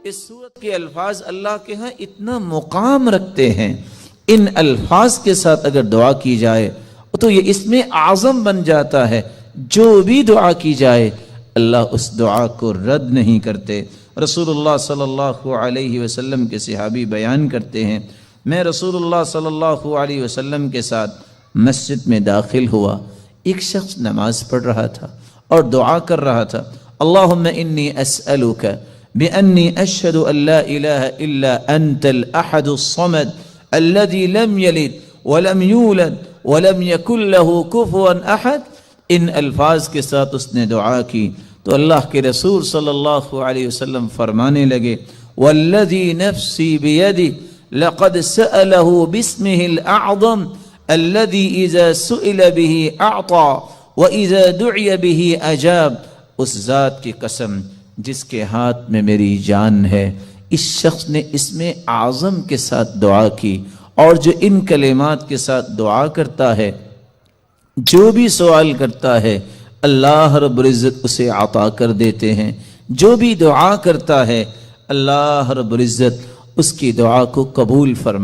اس سورت کے الفاظ اللہ کے ہاں اتنا مقام رکھتے ہیں، ان الفاظ کے ساتھ اگر دعا کی جائے تو یہ اسم اعظم بن جاتا ہے۔ جو بھی دعا کی جائے اللہ اس دعا کو رد نہیں کرتے۔ رسول اللہ صلی اللہ علیہ وسلم کے صحابی بیان کرتے ہیں، میں رسول اللہ صلی اللہ علیہ وسلم کے ساتھ مسجد میں داخل ہوا، ایک شخص نماز پڑھ رہا تھا اور دعا کر رہا تھا، اللہم انی اسألک بأنی اشہد ان لا الہ الا انت الاحد الصمد الذي لم یلد ولم یولد ولم یکن له کفوا احد۔ ان الفاظ کے ساتھ اس نے دعا کی تو اللہ کے رسول صلی اللہ علیہ وسلم فرمانے لگے، والذی نفسی بیدی لقد سأله باسمه الأعظم الذي اذا سئل به اعطى واذا دعی به اجاب۔ اس ذات کی قسم جس کے ہاتھ میں میری جان ہے، اس شخص نے اسم اعظم کے ساتھ دعا کی، اور جو ان کلمات کے ساتھ دعا کرتا ہے، جو بھی سوال کرتا ہے اللہ رب العزت اسے عطا کر دیتے ہیں۔ جو بھی دعا کرتا ہے اللہ رب العزت اس کی دعا کو قبول فرما